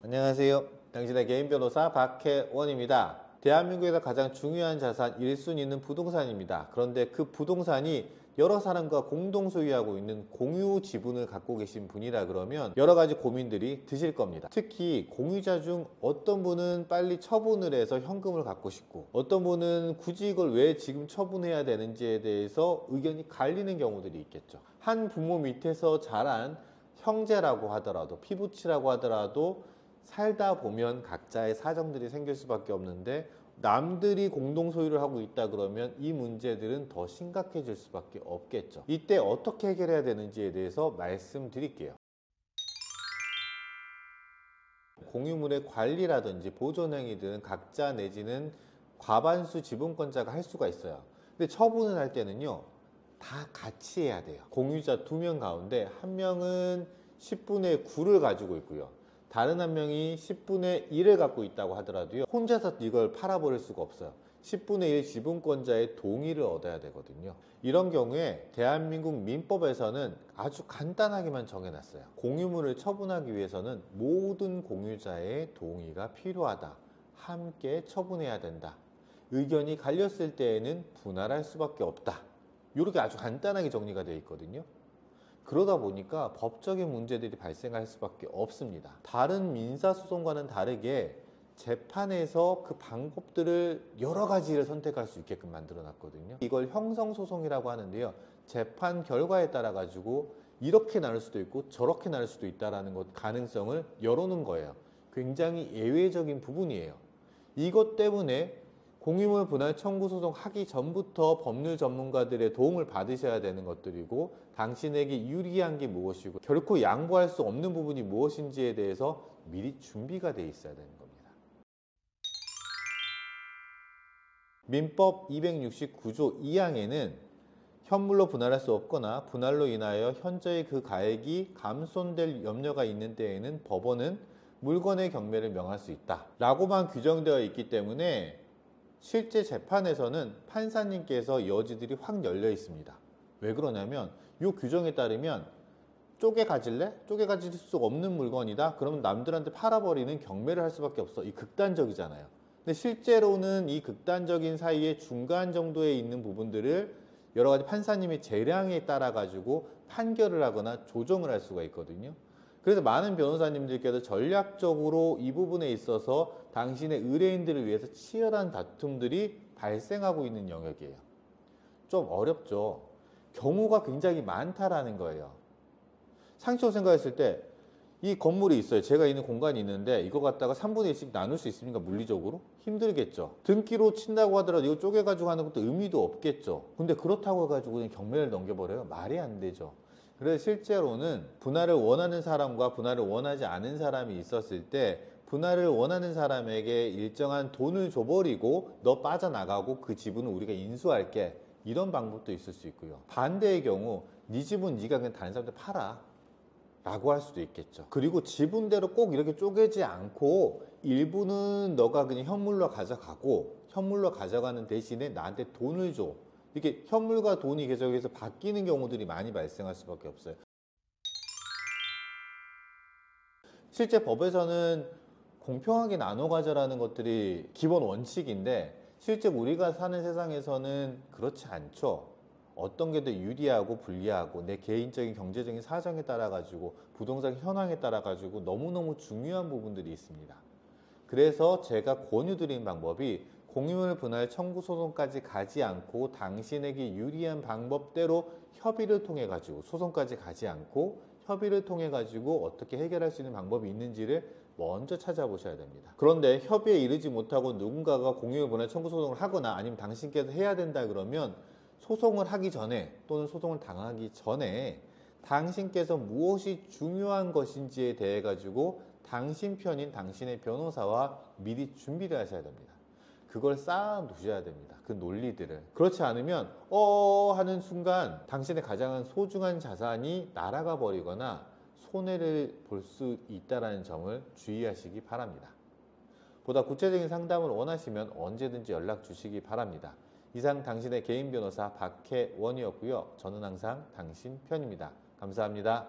안녕하세요. 당신의 개인 변호사 박혜원입니다. 대한민국에서 가장 중요한 자산 1순위는 부동산입니다. 그런데 그 부동산이 여러 사람과 공동 소유하고 있는 공유 지분을 갖고 계신 분이라 그러면 여러 가지 고민들이 드실 겁니다. 특히 공유자 중 어떤 분은 빨리 처분을 해서 현금을 갖고 싶고, 어떤 분은 굳이 이걸 왜 지금 처분해야 되는지에 대해서 의견이 갈리는 경우들이 있겠죠. 한 부모 밑에서 자란 형제라고 하더라도, 피부치라고 하더라도 살다 보면 각자의 사정들이 생길 수밖에 없는데, 남들이 공동 소유를 하고 있다 그러면 이 문제들은 더 심각해질 수밖에 없겠죠. 이때 어떻게 해결해야 되는지에 대해서 말씀드릴게요. 공유물의 관리라든지 보존 행위들은 각자 내지는 과반수 지분권자가 할 수가 있어요. 근데 처분을 할 때는요, 다 같이 해야 돼요. 공유자 2명 가운데 한 명은 10분의 9를 가지고 있고요, 다른 한 명이 10분의 1을 갖고 있다고 하더라도요, 혼자서 이걸 팔아버릴 수가 없어요. 10분의 1 지분권자의 동의를 얻어야 되거든요. 이런 경우에 대한민국 민법에서는 아주 간단하게만 정해놨어요. 공유물을 처분하기 위해서는 모든 공유자의 동의가 필요하다. 함께 처분해야 된다. 의견이 갈렸을 때에는 분할할 수밖에 없다. 이렇게 아주 간단하게 정리가 되어 있거든요. 그러다 보니까 법적인 문제들이 발생할 수밖에 없습니다. 다른 민사소송과는 다르게 재판에서 그 방법들을 여러 가지를 선택할 수 있게끔 만들어 놨거든요. 이걸 형성소송이라고 하는데요, 재판 결과에 따라 가지고 이렇게 나눌 수도 있고 저렇게 나눌 수도 있다는 것, 가능성을 열어놓은 거예요. 굉장히 예외적인 부분이에요. 이것 때문에 공유물 분할 청구 소송 하기 전부터 법률 전문가들의 도움을 받으셔야 되는 것들이고, 당신에게 유리한 게 무엇이고 결코 양보할 수 없는 부분이 무엇인지에 대해서 미리 준비가 돼 있어야 되는 겁니다. 민법 269조 2항에는 현물로 분할할 수 없거나 분할로 인하여 현저히 그 가액이 감손될 염려가 있는 때에는 법원은 물권의 경매를 명할 수 있다 라고만 규정되어 있기 때문에 실제 재판에서는 판사님께서 여지들이 확 열려 있습니다. 왜 그러냐면 이 규정에 따르면 쪼개 가질래? 쪼개 가질 수 없는 물건이다? 그러면 남들한테 팔아버리는 경매를 할 수밖에 없어. 이 극단적이잖아요. 근데 실제로는 이 극단적인 사이에 중간 정도에 있는 부분들을 여러 가지 판사님의 재량에 따라 가지고 판결을 하거나 조정을 할 수가 있거든요. 그래서 많은 변호사님들께서 전략적으로 이 부분에 있어서 당신의 의뢰인들을 위해서 치열한 다툼들이 발생하고 있는 영역이에요. 좀 어렵죠. 경우가 굉장히 많다라는 거예요. 상식적으로 생각했을 때 이 건물이 있어요. 제가 있는 공간이 있는데 이거 갖다가 3분의 1씩 나눌 수 있습니까? 물리적으로? 힘들겠죠. 등기로 친다고 하더라도 이거 쪼개가지고 하는 것도 의미도 없겠죠. 근데 그렇다고 해가지고 그냥 경매를 넘겨버려요? 말이 안 되죠. 그래서 실제로는 분할을 원하는 사람과 분할을 원하지 않은 사람이 있었을 때 분할을 원하는 사람에게 일정한 돈을 줘버리고 너 빠져나가고 그 지분을 우리가 인수할게, 이런 방법도 있을 수 있고요. 반대의 경우 네 지분 네가 그냥 다른 사람한테 팔아 라고 할 수도 있겠죠. 그리고 지분대로 꼭 이렇게 쪼개지 않고 일부는 너가 그냥 현물로 가져가고, 현물로 가져가는 대신에 나한테 돈을 줘, 이렇게 현물과 돈이 계속해서 바뀌는 경우들이 많이 발생할 수밖에 없어요. 실제 법에서는 공평하게 나눠 가져라는 것들이 기본 원칙인데 실제 우리가 사는 세상에서는 그렇지 않죠. 어떤 게 더 유리하고 불리하고 내 개인적인 경제적인 사정에 따라 가지고 부동산 현황에 따라 가지고 너무너무 중요한 부분들이 있습니다. 그래서 제가 권유드린 방법이 공유물 분할 청구 소송까지 가지 않고 당신에게 유리한 방법대로 협의를 통해 가지고, 소송까지 가지 않고 협의를 통해 가지고 어떻게 해결할 수 있는 방법이 있는지를 먼저 찾아보셔야 됩니다. 그런데 협의에 이르지 못하고 누군가가 공유물 분할 청구 소송을 하거나 아니면 당신께서 해야 된다 그러면 소송을 하기 전에 또는 소송을 당하기 전에 당신께서 무엇이 중요한 것인지에 대해 가지고 당신 편인 당신의 변호사와 미리 준비를 하셔야 됩니다. 그걸 쌓아 두셔야 됩니다. 그 논리들을. 그렇지 않으면 하는 순간 당신의 가장 소중한 자산이 날아가 버리거나 손해를 볼 수 있다는 점을 주의하시기 바랍니다. 보다 구체적인 상담을 원하시면 언제든지 연락 주시기 바랍니다. 이상 당신의 개인 변호사 박혜원이었고요. 저는 항상 당신 편입니다. 감사합니다.